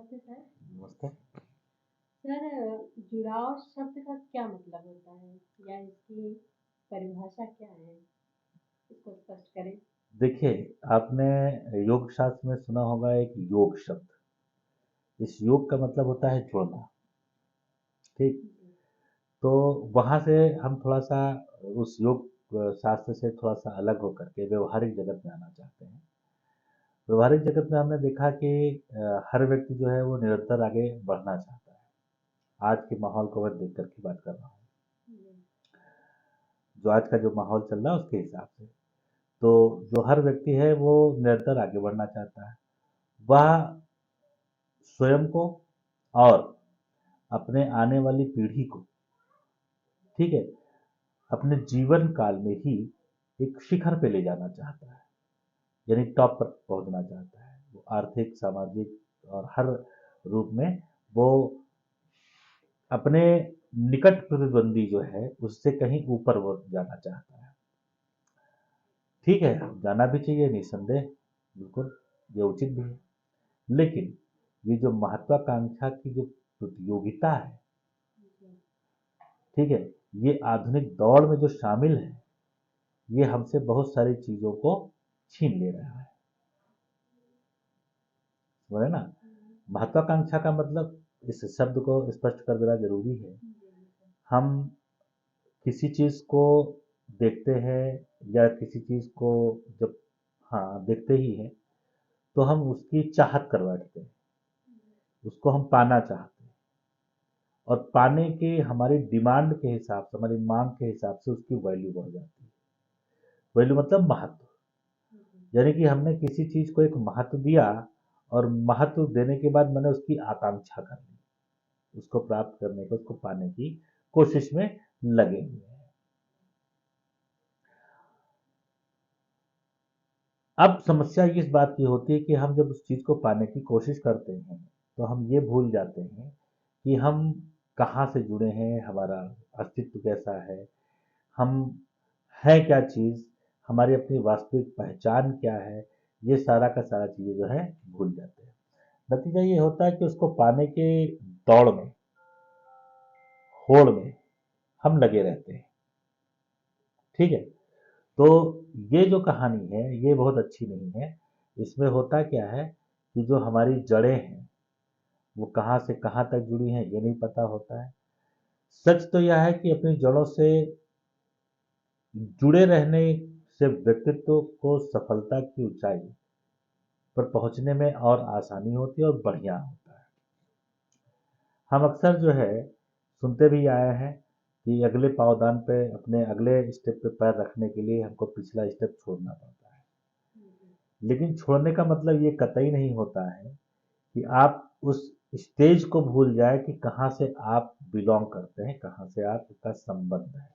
नमस्ते सर। नमस्ते। सर, जुड़ाव शब्द का क्या मतलब होता है या इसकी परिभाषा क्या है? इसको स्पष्ट करें। देखिए, आपने योग शास्त्र में सुना होगा एक योग शब्द। इस योग का मतलब होता है जुड़ना। ठीक। जी। तो वहाँ से हम थोड़ा सा उस योग शास्त्र से थोड़ा सा अलग होकर के व्यवहारिक जगत में आना चाहते हैं। व्यवहारिक जगत में हमने देखा कि हर व्यक्ति जो है वो निरंतर आगे बढ़ना चाहता है। आज के माहौल को मैं देख करके बात कर रहा हूँ। जी। जो आज का जो माहौल चल रहा है उसके हिसाब से तो जो हर व्यक्ति है वो निरंतर आगे बढ़ना चाहता है। वह स्वयं को और अपने आने वाली पीढ़ी को, ठीक है, अपने जीवन काल में ही एक शिखर पे ले जाना चाहता है, यानी टॉप पर पहुंचना चाहता है। वो आर्थिक, सामाजिक और हर रूप में वो अपने निकट प्रतिद्वंदी जो है उससे कहीं ऊपर वो जाना चाहता है। ठीक है, जाना भी चाहिए निसंदेह, बिल्कुल, ये उचित भी है। लेकिन ये जो महत्वाकांक्षा की जो प्रतियोगिता है, जी। ठीक है, ये आधुनिक दौड़ में जो शामिल है, ये हमसे बहुत सारी चीजों को छीन ले रहा है। बोले ना, हम्म। महत्वाकांक्षा का मतलब इस शब्द को स्पष्ट कर देना जरूरी है। जी, जी सर। हम किसी चीज को देखते हैं या किसी चीज को जब, हाँ, देखते ही है तो हम उसकी चाहत कर बैठते हैं, उसको हम पाना चाहते हैं और पाने के हमारी डिमांड के हिसाब से, हमारी मांग के हिसाब से उसकी वैल्यू बढ़ जाती है। वैल्यू मतलब महत्व। जी। यानी कि हमने किसी चीज को एक महत्व दिया और महत्व देने के बाद मैंने उसकी आकांक्षा कर ली, उसको प्राप्त करने को, उसको पाने की कोशिश में लगे हुए हैं। अब समस्या इस बात की होती है कि हम जब उस चीज को पाने की कोशिश करते हैं तो हम ये भूल जाते हैं कि हम कहाँ से जुड़े हैं, हमारा अस्तित्व कैसा है, हम है क्या चीज, हमारी अपनी वास्तविक पहचान क्या है। ये सारा का सारा चीजें जो है भूल जाते हैं। नतीजा ये होता है कि उसको पाने के दौड़ में, होड़ में हम लगे रहते हैं। ठीक है। तो ये जो कहानी है ये बहुत अच्छी नहीं है। इसमें होता क्या है कि जो हमारी जड़ें हैं वो कहाँ से कहाँ तक जुड़ी हैं ये नहीं पता होता है। सच तो यह है कि अपनी जड़ों से जुड़े रहने से व्यक्तित्व को सफलता की ऊंचाई पर पहुंचने में और आसानी होती है और बढ़िया होता है। हम अक्सर जो है सुनते भी आए हैं कि अगले पावदान पे, अपने अगले स्टेप पे पैर रखने के लिए हमको पिछला स्टेप छोड़ना पड़ता है। जी। लेकिन छोड़ने का मतलब ये कतई नहीं होता है कि आप उस स्टेज को भूल जाए कि कहाँ से आप बिलोंग करते हैं, कहाँ से आपका संबंध है।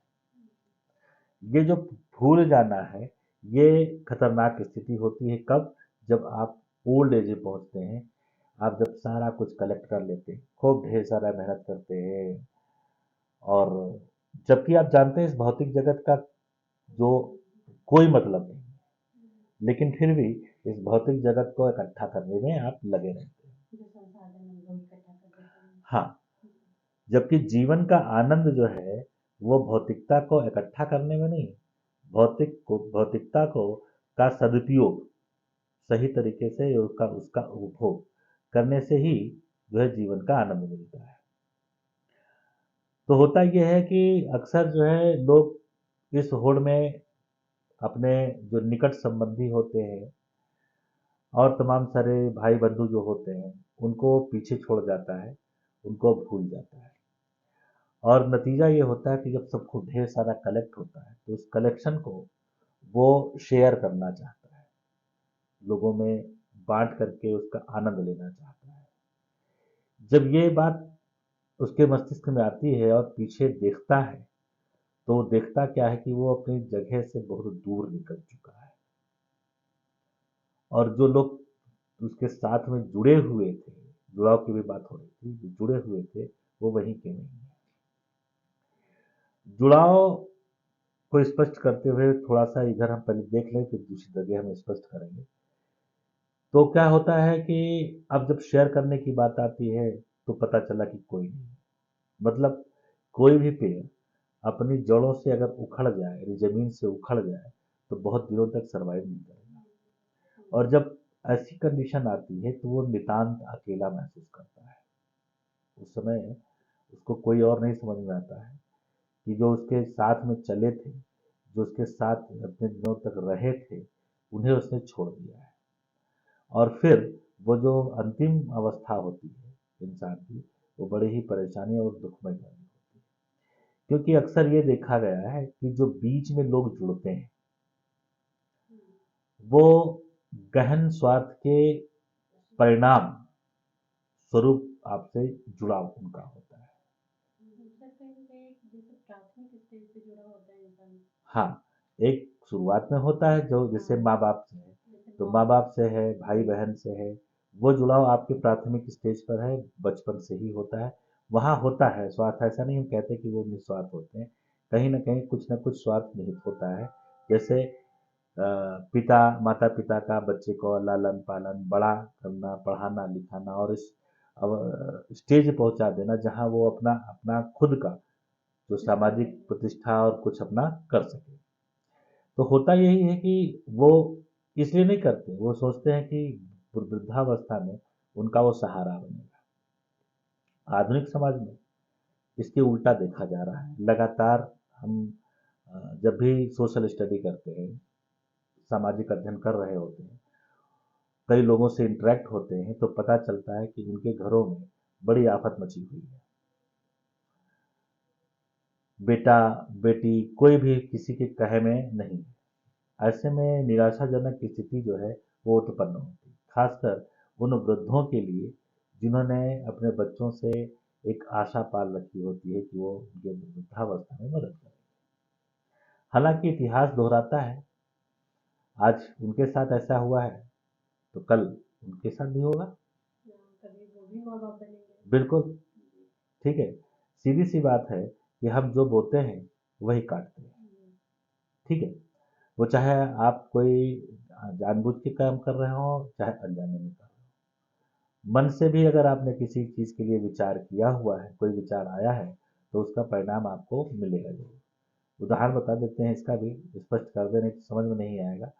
ये जो भूल जाना है ये खतरनाक स्थिति होती है। कब? जब आप ओल्ड एज में पहुंचते हैं, आप जब सारा कुछ कलेक्ट कर लेते हैं, खूब ढेर सारा मेहनत करते हैं और जबकि आप जानते हैं इस भौतिक जगत का जो कोई मतलब नहीं, लेकिन फिर भी इस भौतिक जगत को इकट्ठा करने में आप लगे रहते हैं। जो संसाधन हम लोग इकट्ठा कर देते हैं। हाँ, जी। जबकि जीवन का आनंद जो है वो भौतिकता को इकट्ठा करने में नहीं, भौतिकता को का सदुपयोग, सही तरीके से उसका उसका उपभोग करने से ही जो है जीवन का आनंद मिलता है। तो होता यह है कि अक्सर जो है लोग इस होड़ में अपने जो निकट संबंधी होते हैं और तमाम सारे भाई बंधु जो होते हैं उनको पीछे छोड़ जाता है, उनको भूल जाता है। और नतीजा ये होता है कि जब सबको ढेर सारा कलेक्ट होता है तो उस कलेक्शन को वो शेयर करना चाहता है, लोगों में बांट करके उसका आनंद लेना चाहता है। जब ये बात उसके मस्तिष्क में आती है और पीछे देखता है तो वो देखता क्या है कि वो अपनी जगह से बहुत दूर निकल चुका है और जो लोग उसके साथ में जुड़े हुए थे, जुड़ाव की भी बात हो रही थी, जो जुड़े हुए थे वो वहीं के नहीं है। जुड़ाव को स्पष्ट करते हुए थोड़ा सा इधर हम पहले देख लें फिर दूसरी जगह हम स्पष्ट करेंगे। तो क्या होता है कि अब जब शेयर करने की बात आती है तो पता चला कि कोई नहीं। मतलब कोई भी पेड़ अपनी जड़ों से अगर उखड़ जाए, यानी जमीन से उखड़ जाए, तो बहुत दिनों तक सरवाइव नहीं करेगा। और जब ऐसी कंडीशन आती है तो वो नितांत अकेला महसूस करता है। उस समय उसको कोई और नहीं समझ में आता है कि जो उसके साथ में चले थे, जो उसके साथ अपने दिनों तक रहे थे, उन्हें उसने छोड़ दिया है। और फिर वो जो अंतिम अवस्था होती है इंसान की, वो बड़ी ही परेशानी और दुखमय वाली होती है। क्योंकि अक्सर ये देखा गया है कि जो बीच में लोग जुड़ते हैं, वो गहन स्वार्थ के परिणाम स्वरूप आपसे जुड़ाव उनका होता है। सर कहीं ना कहीं जैसे प्राथमिक स्टेज से जुड़ा होता है इंसान, हाँ, एक शुरुआत में होता है जो जैसे हाँ माँ बाप से है, जैसे तो माँ माँ बाप बाप से है, भाई बहन से है, वो जुड़ाव आपके प्राथमिक स्टेज पर है, बचपन से ही होता है। वहाँ होता है स्वार्थ, ऐसा नहीं हम कहते कि वो निस्वार्थ होते हैं, कहीं ना कुछ स्वार्थ निहित होता है। जैसे पिता माता पिता का बच्चे को लालन पालन बड़ा करना, पढ़ाना लिखाना और इस स्टेज पहुंचा देना जहां वो अपना अपना खुद का जो सामाजिक प्रतिष्ठा और कुछ अपना कर सके। तो होता यही है कि वो इसलिए नहीं करते, वो सोचते हैं कि वृद्धावस्था में उनका वो सहारा बनेगा। आधुनिक समाज में इसके उल्टा देखा जा रहा है लगातार। हम जब भी सोशल स्टडी करते हैं, सामाजिक अध्ययन कर रहे होते हैं, कई लोगों से इंटरेक्ट होते हैं, तो पता चलता है कि उनके घरों में बड़ी आफत मची हुई है। बेटा बेटी कोई भी किसी के कहे में नहीं है। ऐसे में निराशाजनक स्थिति जो है वो उत्पन्न होती है, खासकर उन वृद्धों के लिए जिन्होंने अपने बच्चों से एक आशा पाल रखी होती है कि वो उनके वृद्धावस्था में मदद करें। हालांकि इतिहास दोहराता है, आज उनके साथ ऐसा हुआ है तो कल उनके साथ भी होगा। कभी वो भी माँ बाप बनेंगे। बिल्कुल, ठीक है। सीधी सी बात है कि हम जो बोते हैं वही काटते हैं। ठीक है, वो चाहे आप कोई जानबूझ के काम कर रहे हो, चाहे अनजाने में कर रहे हो। मन से भी अगर आपने किसी चीज के लिए विचार किया हुआ है, कोई विचार आया है, तो उसका परिणाम आपको मिलेगा जरूर। उदाहरण बता देते हैं इसका भी, स्पष्ट कर देने तो समझ में नहीं आएगा।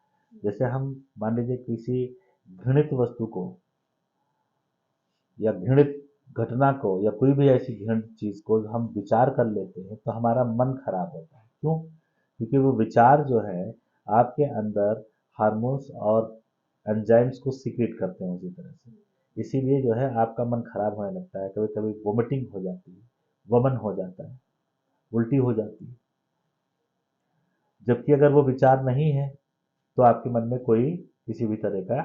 जैसे हम मान लीजिए किसी घृणित वस्तु को या घृणित घटना को या कोई भी ऐसी घृणित चीज को हम विचार कर लेते हैं तो हमारा मन खराब होता है। क्यों? क्योंकि वो विचार जो है आपके अंदर हार्मोन्स और एंजाइम्स को सीक्रेट करते हैं उसी तरह से। इसीलिए जो है आपका मन खराब होने लगता है, कभी कभी वोमिटिंग हो जाती है, वमन हो जाता है, उल्टी हो जाती है। जबकि अगर वो विचार नहीं है तो आपके मन में कोई किसी भी तरह का,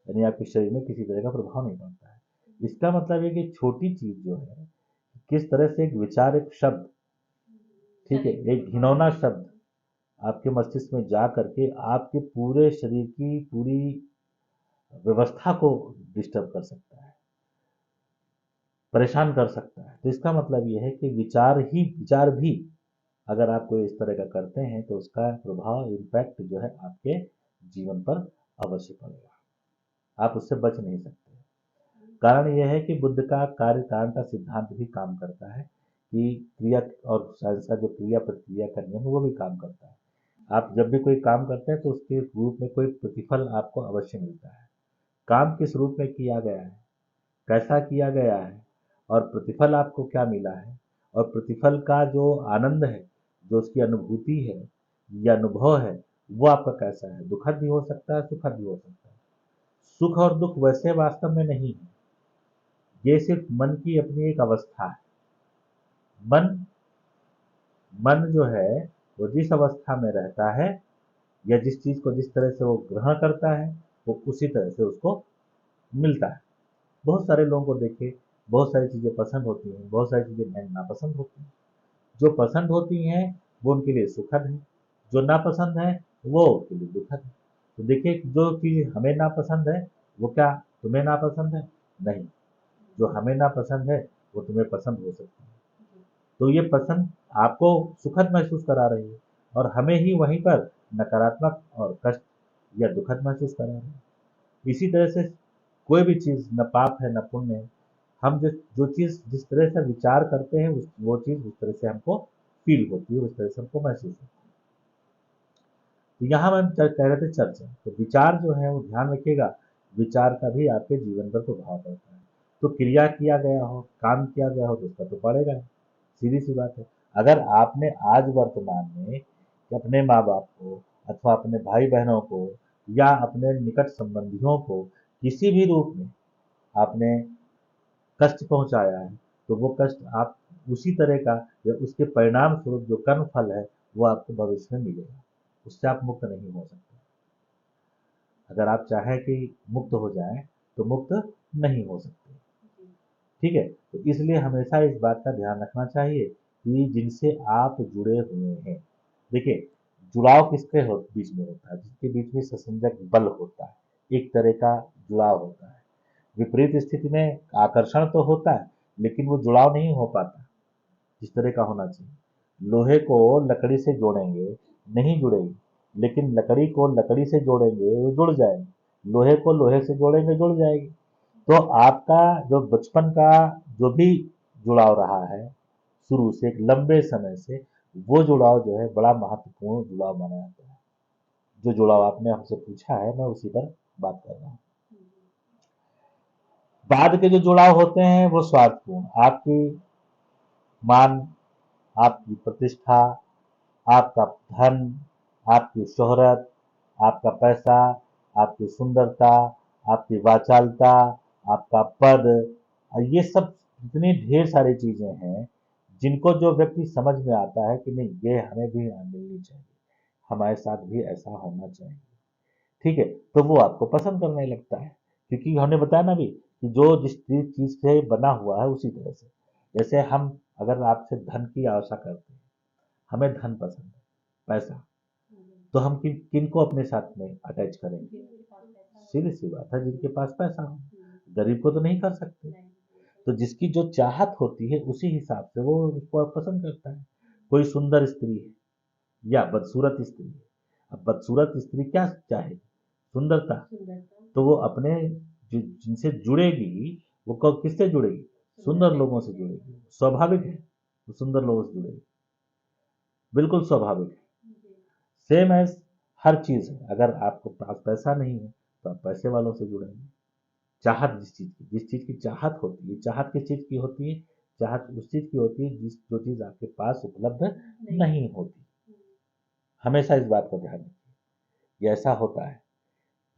यानी आपके शरीर में किसी तरह का प्रभाव नहीं पड़ता है। इसका मतलब है कि छोटी चीज जो है, किस तरह से एक विचार, एक शब्द, ठीक है, एक घिनौना शब्द आपके मस्तिष्क में जा करके आपके पूरे शरीर की पूरी व्यवस्था को डिस्टर्ब कर सकता है, परेशान कर सकता है। तो इसका मतलब यह है कि विचार भी अगर आप कोई इस तरह का करते हैं तो उसका प्रभाव, इम्पैक्ट जो है आपके जीवन पर अवश्य पड़ेगा। आप उससे बच नहीं सकते। कारण यह है कि बुद्ध का कार्य कारण का सिद्धांत भी काम करता है कि क्रिया, और साइंस का जो क्रिया प्रतिक्रिया का नियम है वो भी काम करता है। आप जब भी कोई काम करते हैं तो उसके रूप में कोई प्रतिफल आपको अवश्य मिलता है। काम किस रूप में किया गया है, कैसा किया गया है, और प्रतिफल आपको क्या मिला है, और प्रतिफल का जो आनंद है, जो उसकी अनुभूति है या अनुभव है, वो आपका कैसा है। दुखद भी हो सकता है, सुखद भी हो सकता है। सुख और दुख वैसे वास्तव में नहीं है, ये सिर्फ मन की अपनी एक अवस्था है। मन मन जो है वो जिस अवस्था में रहता है या जिस चीज को जिस तरह से वो ग्रहण करता है, वो उसी तरह से उसको मिलता है। बहुत सारे लोगों को देखिए, बहुत सारी चीजें पसंद होती हैं, बहुत सारी चीजें नापसंद होती हैं। जो पसंद होती हैं वो उनके लिए सुखद है, जो नापसंद है वो उनके लिए दुखद है। तो देखिए, जो चीज हमें नापसंद है वो क्या तुम्हें नापसंद है? नहीं। जो हमें नापसंद है वो तुम्हें पसंद हो सकती है। तो ये पसंद आपको सुखद महसूस करा रही है और हमें ही वहीं पर नकारात्मक और कष्ट या दुखद महसूस करा रही है। इसी तरह से कोई भी चीज़ न पाप है न पुण्य है, हम जो चीज़ जिस तरह से विचार करते हैं वो चीज़ उस तरह से हमको फील होती है, उस तरह से हमको महसूस होती है। तो यहाँ हम कह रहे थे चर्चा, तो विचार जो है वो ध्यान रखिएगा, विचार का भी आपके जीवन पर प्रभाव पड़ता है। तो क्रिया किया गया हो, काम किया गया हो तो उसका तो पड़ेगा ही, सीधी सी बात है। अगर आपने आज वर्तमान में अपने माँ बाप को अथवा अपने भाई बहनों को या अपने निकट संबंधियों को किसी भी रूप में आपने कष्ट पहुंचाया है, तो वो कष्ट आप उसी तरह का या उसके परिणाम स्वरूप जो कर्म फल है वो आपको भविष्य में मिलेगा, उससे आप मुक्त नहीं हो सकते। अगर आप चाहें कि मुक्त हो जाएं तो मुक्त नहीं हो सकते। ठीक है, तो इसलिए हमेशा इस बात का ध्यान रखना चाहिए कि जिनसे आप जुड़े हुए हैं, देखिए जुड़ाव किसके बीच में होता है, जिसके बीच में ससंजक बल होता है, एक तरह का जुड़ाव होता है। विपरीत स्थिति में आकर्षण तो होता है लेकिन वो जुड़ाव नहीं हो पाता जिस तरह का होना चाहिए। लोहे को लकड़ी से जोड़ेंगे नहीं जुड़ेगी, लेकिन लकड़ी को लकड़ी से जोड़ेंगे वो जुड़ जाएगी, लोहे को लोहे से जोड़ेंगे जुड़ जाएगी। तो आपका जो बचपन का जो भी जुड़ाव रहा है शुरू से एक लंबे समय से, वो जुड़ाव जो है बड़ा महत्वपूर्ण जुड़ाव माना जाता है। जो जुड़ाव आपने हमसे पूछा है मैं उसी पर बात कर रहा हूँ। बाद के जो जुड़ाव होते हैं वो स्वार्थपूर्ण, आपकी मान, आपकी प्रतिष्ठा, आपका धन, आपकी शोहरत, आपका पैसा, आपकी सुंदरता, आपकी वाचालता, आपका पद, ये सब इतनी ढेर सारी चीजें हैं जिनको जो व्यक्ति समझ में आता है कि नहीं ये हमें भी मिलनी चाहिए, हमारे साथ भी ऐसा होना चाहिए, ठीक है, तो वो आपको पसंद करने लगता है। क्योंकि हमने बताया ना अभी कि जो जिस चीज से बना हुआ है उसी तरह से, जैसे हम अगर आपसे धन की आशा करते हैं, हमें धन पसंद है, पैसा, तो हम किन किन को अपने साथ में अटैच करेंगे? सीधी सी बात है, जिनके पास पैसा हो। गरीब को तो नहीं कर सकते। तो जिसकी जो चाहत होती है उसी हिसाब से वो उसको पसंद करता है। कोई सुंदर स्त्री है या बदसूरत स्त्री है, अब बदसूरत स्त्री क्या चाहे, सुंदरता, तो वो अपने जिनसे जुड़ेगी वो कब किससे जुड़ेगी, सुंदर लोगों से जुड़ेगी, स्वाभाविक है वो सुंदर लोगों से जुड़ेगी, बिल्कुल स्वाभाविक है। सेम एज हर चीज है, अगर आपको पास पैसा नहीं है तो आप पैसे वालों से जुड़ेंगे। चाहत जिस चीज की चाहत होती है, चाहत किस चीज की होती है, चाहत उस चीज की होती है जो चीज आपके पास उपलब्ध नहीं होती। हमेशा इस बात का ध्यान रखिए, ये ऐसा होता है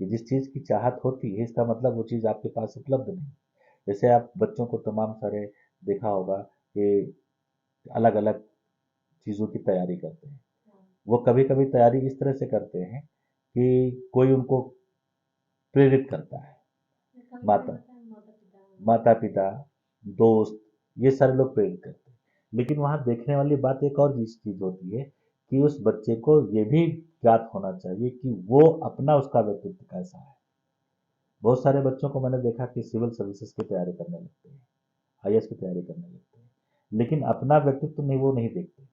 कि जिस चीज की चाहत होती है इसका मतलब वो चीज आपके पास उपलब्ध नहीं। जैसे आप बच्चों को तमाम सारे देखा होगा कि अलग अलग चीजों की तैयारी करते हैं, वो कभी कभी तैयारी इस तरह से करते हैं कि कोई उनको प्रेरित करता है, माता माता पिता, दोस्त, ये सारे लोग प्रेरित करते हैं। लेकिन वहां देखने वाली बात एक और चीज होती है कि उस बच्चे को ये भी ज्ञात होना चाहिए कि वो अपना उसका व्यक्तित्व कैसा है। बहुत सारे बच्चों को मैंने देखा कि सिविल सर्विसेज की तैयारी करने लगते हैं, आईएएस की तैयारी करने लगते हैं, लेकिन अपना व्यक्तित्व नहीं, वो नहीं देखते,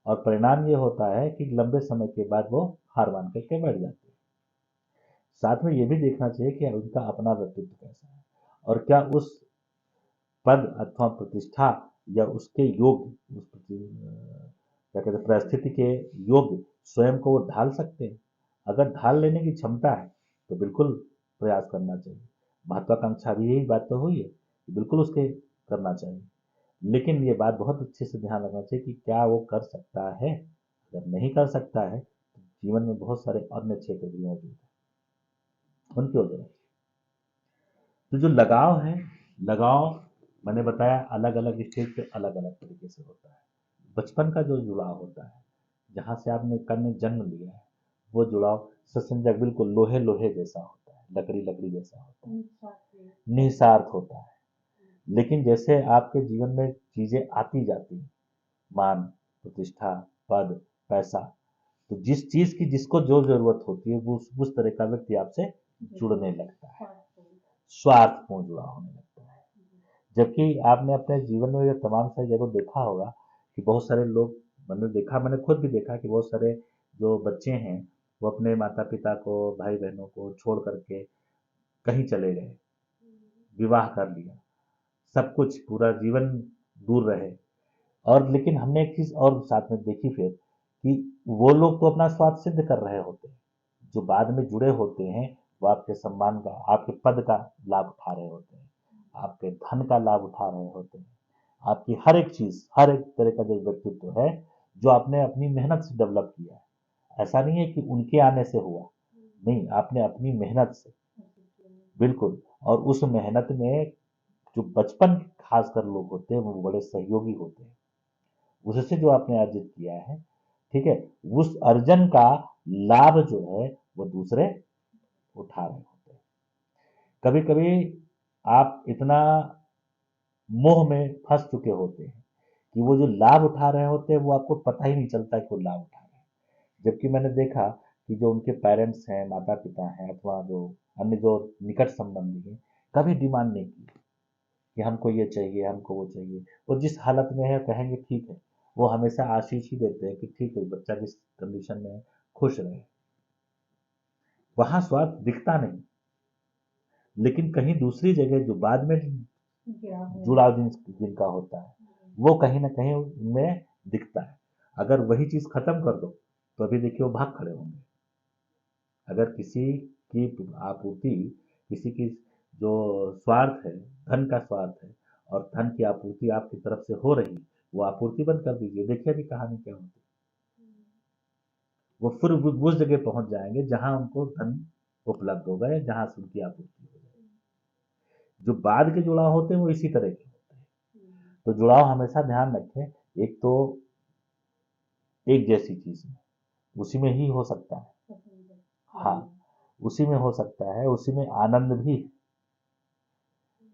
और परिणाम ये होता है कि लंबे समय के बाद वो हार मान करके बैठ जाते हैं। साथ में ये भी देखना चाहिए कि उनका अपना व्यक्तित्व कैसा है और क्या उस पद अथवा प्रतिष्ठा या उसके योग्य क्या कहते हैं परिस्थिति के योग्य स्वयं को वो ढाल सकते हैं। अगर ढाल लेने की क्षमता है तो बिल्कुल प्रयास करना चाहिए। महत्वाकांक्षा भी यही बात तो हुई है कि बिल्कुल उसके करना चाहिए, लेकिन ये बात बहुत अच्छे से ध्यान रखना चाहिए कि क्या वो कर सकता है। अगर नहीं कर सकता है तो जीवन में बहुत सारे अन्य क्षेत्र भी मौजूद हैं, उनकी वजह से। तो जो लगाव है, लगाव मैंने बताया अलग अलग स्टेज पे अलग अलग तरीके से होता है। बचपन का जो जुड़ाव होता है, जहाँ से आपने कन्या जन्म लिया है, वो जुड़ाव ससंजक बिल्कुल लोहे लोहे जैसा होता है, लकड़ी लकड़ी जैसा होता है, निस्वार्थ होता है। लेकिन जैसे आपके जीवन में चीजें आती जाती हैं, मान, प्रतिष्ठा, पद, पैसा, तो जिस चीज की जिसको जो जरूरत होती है वो उस तरह का व्यक्ति आपसे जुड़ने लगता है, स्वार्थपूर्ण जुड़ा होने लगता है। जबकि आपने अपने जीवन में ये तमाम सारी जगह देखा होगा कि बहुत सारे लोग, मैंने देखा, मैंने खुद भी देखा कि बहुत सारे जो बच्चे हैं वो अपने माता पिता को, भाई बहनों को छोड़ करके कहीं चले गए, विवाह कर लिया, सब कुछ पूरा जीवन दूर रहे। और लेकिन हमने एक चीज और साथ में देखी फिर कि वो लोग तो अपना स्वार्थ सिद्ध कर रहे होते हैं, जो बाद में जुड़े होते हैं वो आपके सम्मान का, आपके पद का लाभ उठा रहे होते हैं, आपके धन का लाभ उठा रहे होते हैं, आपकी हर एक चीज, हर एक तरह का जो व्यक्तित्व है जो आपने अपनी मेहनत से डेवलप किया है। ऐसा नहीं है कि उनके आने से हुआ, नहीं, आपने अपनी मेहनत से, बिल्कुल। और उस मेहनत में जो बचपन के खासकर लोग होते हैं वो बड़े सहयोगी होते हैं, उससे जो आपने अर्जित किया है, ठीक है, उस अर्जन का लाभ जो है वो दूसरे उठा रहे होते हैं। कभी कभी आप इतना मोह में फंस चुके होते हैं कि वो जो लाभ उठा रहे होते हैं वो आपको पता ही नहीं चलता कि वो लाभ उठा रहे हैं। जबकि मैंने देखा कि जो उनके पेरेंट्स हैं, माता पिता हैं, अथवा जो अन्य जो निकट संबंधी हैं, कभी डिमांड नहीं की कि हमको ये चाहिए, हमको वो चाहिए। वो जिस हालत में है कहेंगे ठीक है, वो हमेशा आशीष ही देते हैं कि ठीक है, बच्चा जिस कंडीशन में है खुश रहे। वहां स्वार्थ दिखता नहीं, लेकिन कहीं दूसरी जगह जो बाद में जुड़ाव जिनका होता है वो कहीं ना कहीं उनमें दिखता है। अगर वही चीज खत्म कर दो तो अभी देखिए वो भाग खड़े होंगे। अगर किसी की आपूर्ति, किसी की जो स्वार्थ है, धन का स्वार्थ है, और धन की आपूर्ति आपकी तरफ से हो रही, वो आपूर्ति बंद कर दीजिए, देखिए अभी कहानी क्या होती। वो फिर उस जगह पहुंच जाएंगे जहां उनको धन उपलब्ध होगा या जहां से उनकी आपूर्ति हो जाएगी। जो बाद के जुड़ाव होते हैं वो इसी तरह के होते हैं। तो जुड़ाव हमेशा ध्यान रखें, एक तो एक जैसी चीज में, उसी में ही हो सकता है, हाँ, उसी में हो सकता है, उसी में आनंद भी है।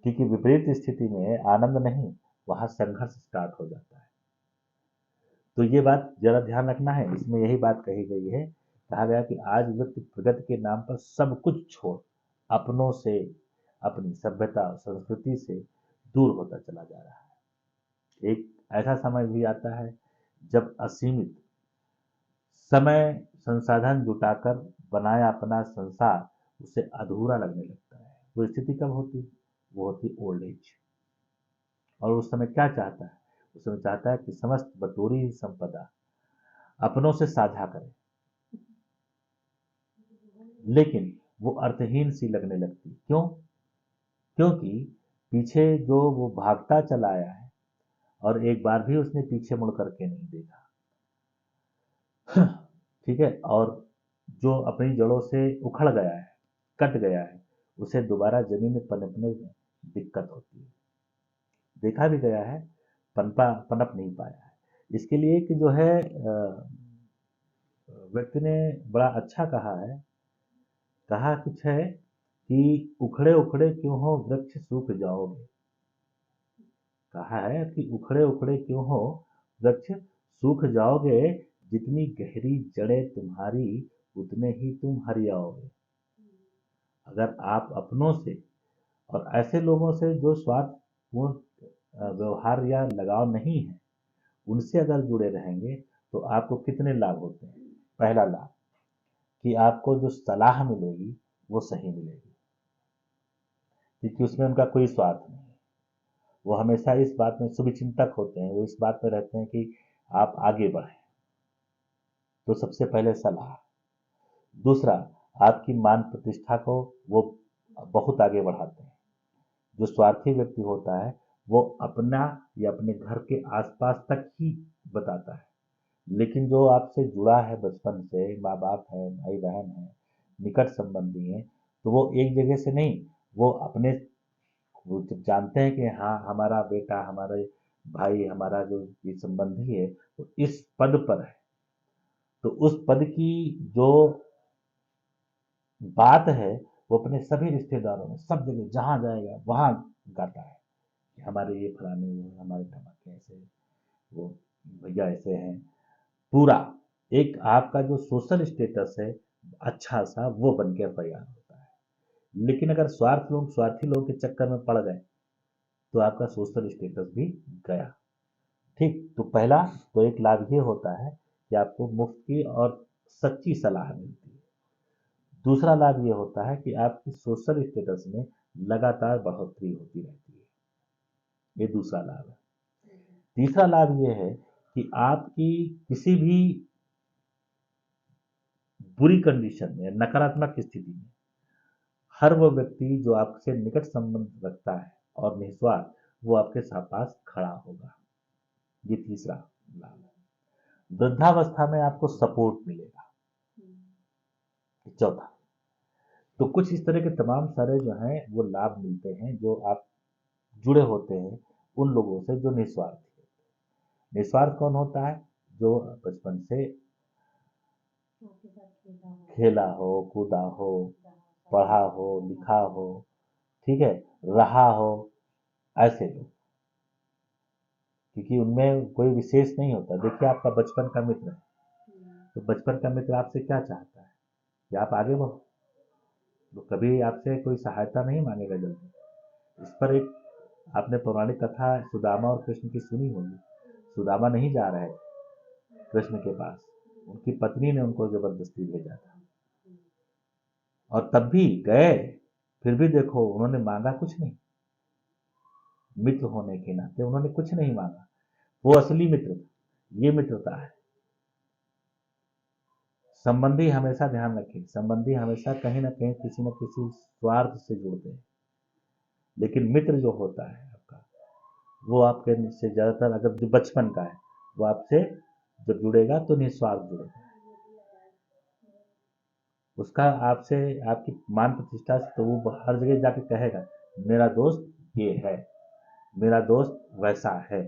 क्योंकि विपरीत स्थिति में आनंद नहीं, वहां संघर्ष स्टार्ट हो जाता है। तो ये बात जरा ध्यान रखना है, इसमें यही बात कही गई है। कहा गया कि आज व्यक्ति प्रगति के नाम पर सब कुछ छोड़ अपनों से, अपनी सभ्यता और संस्कृति से दूर होता चला जा रहा है। एक ऐसा समय भी आता है जब असीमित समय संसाधन जुटाकर बनाया अपना संसार उसे अधूरा लगने लगता है। वो स्थिति कब होती? वो होती ओल्ड एज। और उस समय क्या चाहता है? उस समय चाहता है कि समस्त बटोरी ही संपदा अपनों से साझा करे, लेकिन वो अर्थहीन सी लगने लगती। क्यों? क्योंकि पीछे जो वो भागता चला आया है और एक बार भी उसने पीछे मुड़ करके नहीं देखा, ठीक है, और जो अपनी जड़ों से उखड़ गया है, कट गया है, उसे दोबारा जमीन में पनपने में दिक्कत होती है। देखा भी गया है, पनप नहीं पाया है। इसके लिए कि जो है व्यक्ति ने बड़ा अच्छा कहा है, कहा कुछ है कि उखड़े उखड़े क्यों हो वृक्ष सूख जाओगे। कहा है कि उखड़े उखड़े क्यों हो वृक्ष सूख जाओगे, जितनी गहरी जड़ें तुम्हारी उतने ही तुम हरियाओगे। अगर आप अपनों से और ऐसे लोगों से जो स्वार्थपूर्ण व्यवहार या लगाव नहीं है, उनसे अगर जुड़े रहेंगे तो आपको कितने लाभ होते हैं। पहला लाभ कि आपको जो सलाह मिलेगी वो सही मिलेगी, क्योंकि उसमें उनका कोई स्वार्थ नहीं है। वो हमेशा इस बात में शुभचिंतक होते हैं, वो इस बात में रहते हैं कि आप आगे बढ़ें। तो सबसे पहले सलाह। दूसरा, आपकी मान प्रतिष्ठा को वो बहुत आगे बढ़ाते हैं। जो स्वार्थी व्यक्ति होता है वो अपना या अपने घर के आसपास तक ही बताता है, लेकिन जो आपसे जुड़ा है बचपन से, माँ बाप है, भाई बहन है, निकट संबंधी हैं, तो वो एक जगह से नहीं, वो अपने, वो जब जानते हैं कि हाँ हमारा बेटा, हमारे भाई, हमारा जो ये संबंधी है वो इस पद पर है, तो उस पद की जो बात है वो अपने सभी रिश्तेदारों में, सब जगह जहां जाएगा वहां गाता है कि हमारे ये फलाने, वो हमारे धमाके ऐसे, वो भैया ऐसे हैं। पूरा एक आपका जो सोशल स्टेटस है अच्छा सा वो बन के तैयार होता है। लेकिन अगर स्वार्थी लोग के चक्कर में पड़ गए तो आपका सोशल स्टेटस भी गया। ठीक, तो पहला तो एक लाभ ये होता है कि आपको मुफ्त की और सच्ची सलाह मिलती है। दूसरा लाभ ये होता है कि आपकी सोशल स्टेटस में लगातार बढ़ोतरी होती रहती है, ये दूसरा लाभ है। तीसरा लाभ ये है कि आपकी किसी भी बुरी कंडीशन में, नकारात्मक स्थिति में, हर वो व्यक्ति जो आपसे निकट संबंध रखता है और निस्वार्थ, वो आपके पास खड़ा होगा। ये तीसरा लाभ है। वृद्धावस्था में आपको सपोर्ट मिलेगा। चौथा, तो कुछ इस तरह के तमाम सारे जो हैं वो लाभ मिलते हैं जो आप जुड़े होते हैं उन लोगों से जो निस्वार्थ है। निस्वार्थ कौन होता है? जो बचपन से खेला हो, कूदा हो, पढ़ा हो, लिखा हो, ठीक है, रहा हो, ऐसे लोग, क्योंकि उनमें कोई विशेष नहीं होता। देखिए आपका बचपन का मित्र है, तो बचपन का मित्र आपसे क्या चाहता है कि आप आगे बढ़ो, तो कभी आपसे कोई सहायता नहीं मांगेगा जल्दी। इस पर एक आपने पौराणिक कथा सुदामा और कृष्ण की सुनी होगी। सुदामा नहीं जा रहे कृष्ण के पास, उनकी पत्नी ने उनको जबरदस्ती भेजा था, और तब भी गए, फिर भी देखो उन्होंने मांगा कुछ नहीं। मित्र होने के नाते उन्होंने कुछ नहीं मांगा। वो असली मित्र था। ये मित्रता है। संबंधी हमेशा ध्यान रखें, संबंधी हमेशा कहीं ना कहीं किसी न किसी स्वार्थ से जुड़ते हैं, लेकिन मित्र जो होता है आपका, वो आपके से ज्यादातर, अगर जो बचपन का है, वो आपसे जब जुड़ेगा तो निस्वार्थ जुड़ेगा। उसका आपसे, आपकी मान प्रतिष्ठा से, तो वो हर जगह जाके कहेगा मेरा दोस्त ये है, मेरा दोस्त वैसा है।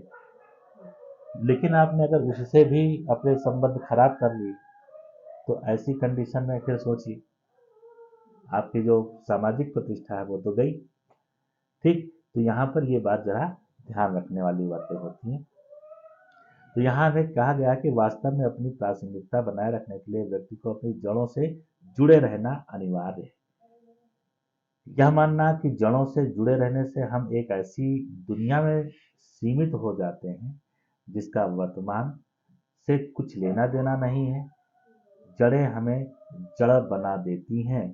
लेकिन आपने अगर उससे भी अपने संबंध खराब कर लिए, तो ऐसी कंडीशन में फिर सोचिए, आपकी जो सामाजिक प्रतिष्ठा है वो तो गई। ठीक, तो यहाँ पर ये बात जरा ध्यान रखने वाली बातें होती हैं। तो यहाँ हमें कहा गया कि वास्तव में अपनी प्रासंगिकता बनाए रखने के लिए व्यक्ति को अपनी जड़ों से जुड़े रहना अनिवार्य है। यह मानना कि जड़ों से जुड़े रहने से हम एक ऐसी दुनिया में सीमित हो जाते हैं जिसका वर्तमान से कुछ लेना देना नहीं है, जड़ें हमें जड़ बना देती हैं,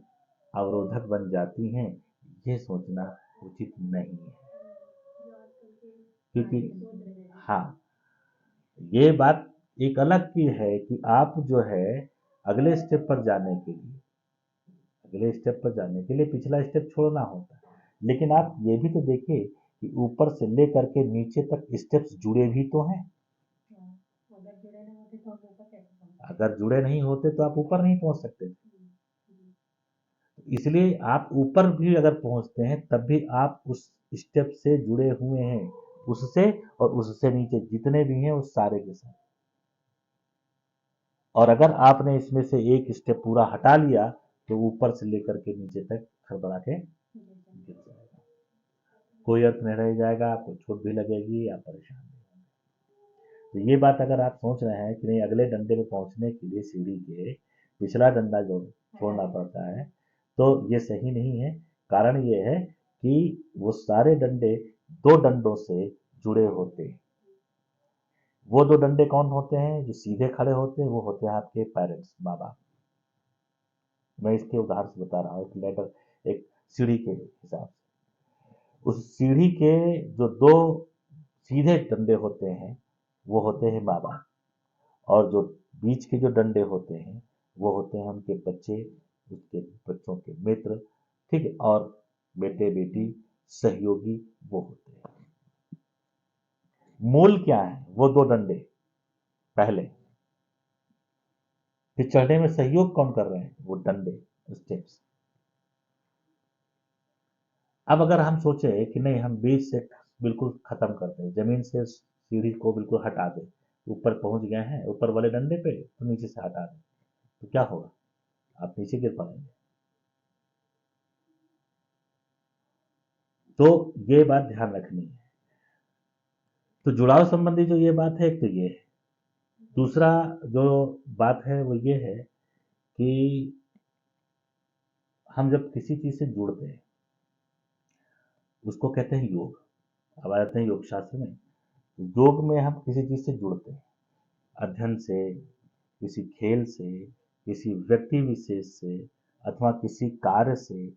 अवरोधक बन जाती हैं, ये सोचना उचित नहीं है। क्योंकि हाँ, ये बात एक अलग की है कि आप जो है अगले स्टेप पर जाने के लिए, अगले स्टेप पर जाने के लिए पिछला स्टेप छोड़ना होता है। लेकिन आप ये भी तो देखिए कि ऊपर से लेकर के नीचे तक स्टेप्स जुड़े भी तो हैं। अगर जुड़े नहीं होते तो आप ऊपर नहीं पहुंच सकते। इसलिए आप ऊपर भी अगर पहुंचते हैं तब भी आप उस स्टेप से जुड़े हुए हैं, उससे और उससे नीचे जितने भी हैं उस सारे के साथ। और अगर आपने इसमें से एक स्टेप पूरा हटा लिया तो ऊपर से लेकर के नीचे तक खड़बड़ा के गिर जाएगा, कोई अर्थ नहीं रह जाएगा, आपको चोट भी लगेगी, आप परेशान भी होंगे। तो ये बात अगर आप सोच रहे हैं कि नहीं अगले डंडे पे पहुंचने के लिए सीढ़ी के पिछला डंडा जो छोड़ना पड़ता है, तो ये सही नहीं है। कारण ये है कि वो सारे डंडे दो डंडों से जुड़े होते हैं। वो दो डंडे कौन होते हैं? जो सीधे खड़े होते हैं वो होते हैं आपके पेरेंट्स, माँ बाप। मैं इसके उदाहरण से बता रहा हूँ, एक लेटर, एक सीढ़ी के हिसाब से। उस सीढ़ी के जो दो सीधे डंडे होते हैं वो होते हैं माँ बाप, और जो बीच के जो डंडे होते हैं वो होते हैं उनके बच्चे, उसके बच्चों के मित्र, ठीक है, और बेटे बेटी सहयोगी वो होते हैं। मूल क्या है? वो दो डंडे पहले, फिर चढ़ने में सहयोग कौन कर रहे हैं? वो डंडे, स्टेप्स। अब अगर हम सोचे कि नहीं हम बीच से बिल्कुल खत्म कर दें, जमीन से सीढ़ी को बिल्कुल हटा दें, ऊपर पहुंच गए हैं ऊपर वाले डंडे पे, तो नीचे से हटा दें, तो क्या होगा? आप नीचे गिर पड़ेंगे। तो ये बात ध्यान रखनी है। तो जुड़ाव संबंधी जो ये बात है, एक तो ये है। दूसरा जो बात है वो ये है कि हम जब किसी चीज से जुड़ते हैं उसको कहते हैं योग। अब आते हैं योग शास्त्र में। योग में हम किसी चीज से जुड़ते हैं, अध्ययन से, किसी खेल से, किसी व्यक्ति विशेष से, अथवा किसी कार्य से,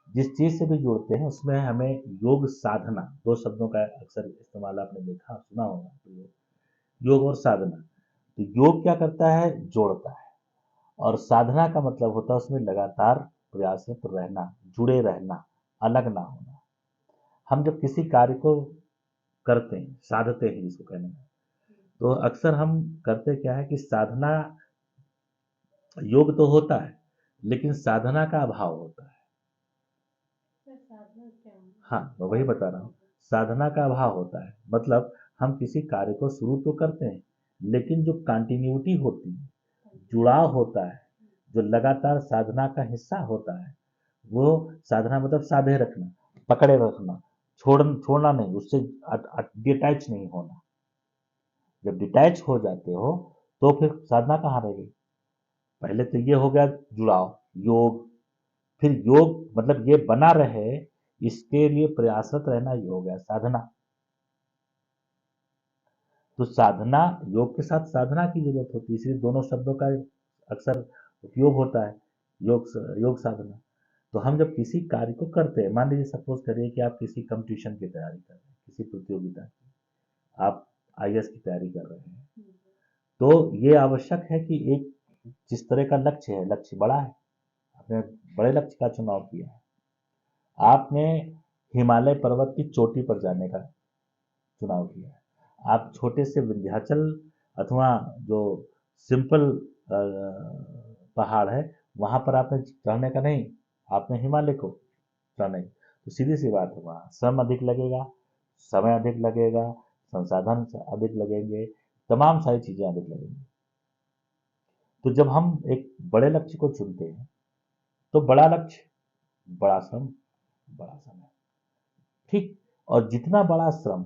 जिस चीज से भी जुड़ते हैं उसमें हमें योग साधना, दो शब्दों का अक्सर इस्तेमाल आपने देखा सुना होगा, तो योग और साधना। तो योग क्या करता है, जोड़ता है, और साधना का मतलब होता है उसमें लगातार प्रयासरत रहना, जुड़े रहना, अलग ना होना। हम जब किसी कार्य को करते हैं, साधते हैं जिसको कहने हैं, तो अक्सर हम करते क्या है कि साधना, योग तो होता है लेकिन साधना का अभाव होता है। सर साधना क्या है? हाँ, मैं वही बता रहा हूँ, साधना का अभाव होता है, मतलब हम किसी कार्य को शुरू तो करते हैं लेकिन जो कंटिन्यूटी होती है, जुड़ाव होता है, जो लगातार साधना का हिस्सा होता है, वो साधना मतलब साधे रखना, पकड़े रखना, छोड़ना नहीं, उससे डिटैच नहीं होना। जब डिटैच हो जाते हो तो फिर साधना कहाँ रह गई। पहले तो ये हो गया जुड़ाव, योग, फिर योग मतलब ये बना रहे, इसके लिए प्रयासरत रहना, ये हो गया साधना। तो साधना, योग के साथ साधना की जरूरत होती है, इसलिए दोनों शब्दों का अक्सर उपयोग होता है, योग योग साधना। तो हम जब किसी कार्य को करते हैं, मान लीजिए सपोज करिए कि आप किसी कंपटीशन की तैयारी कर रहे हैं, किसी प्रतियोगिता की, आप आईएएस की तैयारी कर रहे हैं, तो ये आवश्यक है कि एक जिस तरह का लक्ष्य है, लक्ष्य बड़ा है, आपने बड़े लक्ष्य का चुनाव किया है, आपने हिमालय पर्वत की चोटी पर जाने का चुनाव किया है। आप छोटे से विंध्याचल अथवा जो सिंपल पहाड़ है वहां पर आपने चढ़ने का नहीं, आपने हिमालय को चढ़ने, तो सीधी सी बात है वहाँ श्रम अधिक लगेगा, समय अधिक लगेगा, संसाधन अधिक लगेंगे, तमाम सारी चीजें अधिक लगेंगी। तो जब हम एक बड़े लक्ष्य को चुनते हैं तो बड़ा लक्ष्य, बड़ा श्रम, बड़ा समय, ठीक। और जितना बड़ा श्रम,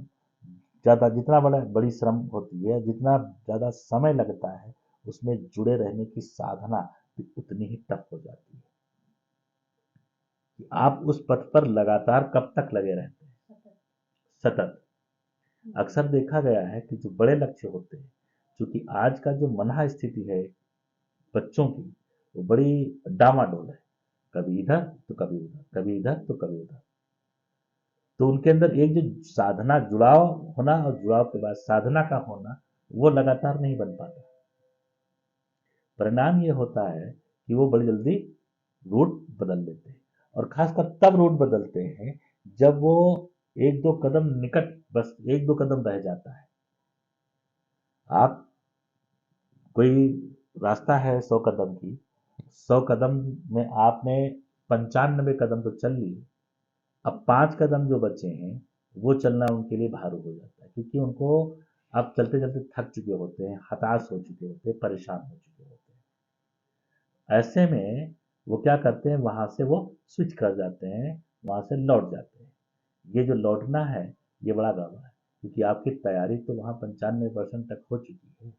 ज्यादा जितना बड़ी श्रम होती है, जितना ज्यादा समय लगता है, उसमें जुड़े रहने की साधना भी उतनी ही टफ हो जाती है कि आप उस पथ पर लगातार कब तक लगे रहते हैं, सतत। अक्सर देखा गया है कि जो बड़े लक्ष्य होते हैं, क्योंकि आज का जो मनः स्थिति है बच्चों की, वो बड़ी डामाडोल है, कभी इधर तो कभी उधर, कभी इधर तो कभी उधर। तो उनके अंदर एक जो साधना, जुड़ाव होना और जुड़ाव के बाद साधना का होना, वो लगातार नहीं बन पाता। परिणाम ये होता है कि वो बड़ी जल्दी रूट बदल लेते हैं, और खासकर तब रूट बदलते हैं जब वो एक दो कदम निकट, बस एक दो कदम रह जाता है। आप कोई रास्ता है 100 कदम की, 100 कदम में आपने 95 कदम तो चल लिए, अब 5 कदम जो बचे हैं वो चलना उनके लिए भारू हो जाता है, क्योंकि उनको अब चलते चलते थक चुके होते हैं, हताश हो चुके होते हैं, परेशान हो चुके होते हैं। ऐसे में वो क्या करते हैं, वहां से वो स्विच कर जाते हैं, वहां से लौट जाते हैं। ये जो लौटना है ये बड़ा गड़बड़ है, क्योंकि आपकी तैयारी तो वहां 95% तक हो चुकी है,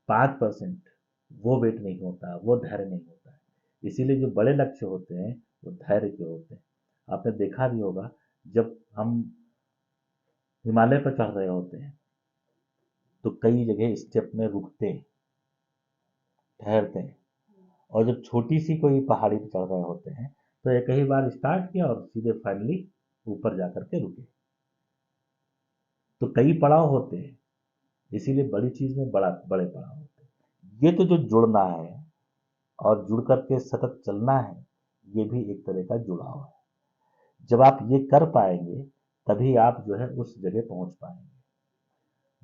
5% वो वेट नहीं होता, वो धैर्य नहीं होता है। इसीलिए जो बड़े लक्ष्य होते हैं वो धैर्य के होते हैं। आपने देखा भी होगा, जब हम हिमालय पर चढ़ रहे होते हैं तो कई जगह स्टेप में रुकते हैं, ठहरते हैं, और जब छोटी सी कोई पहाड़ी पर चढ़ रहे होते हैं तो एक ही बार स्टार्ट किया और सीधे फाइनली ऊपर जाकर के रुके। तो कई पड़ाव होते हैं, इसीलिए बड़ी चीज में बड़े पड़ाव होते हैं। ये तो जो जुड़ना है और जुड़ करके सतत चलना है, ये भी एक तरह का जुड़ाव है। जब आप ये कर पाएंगे तभी आप जो है उस जगह पहुंच पाएंगे।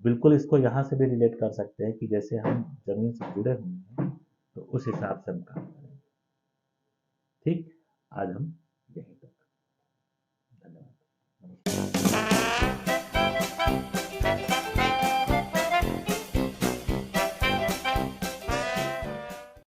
बिल्कुल इसको यहाँ से भी रिलेट कर सकते हैं कि जैसे हम जमीन से जुड़े हुए हैं तो उस हिसाब से हम काम करेंगे। ठीक, आज हम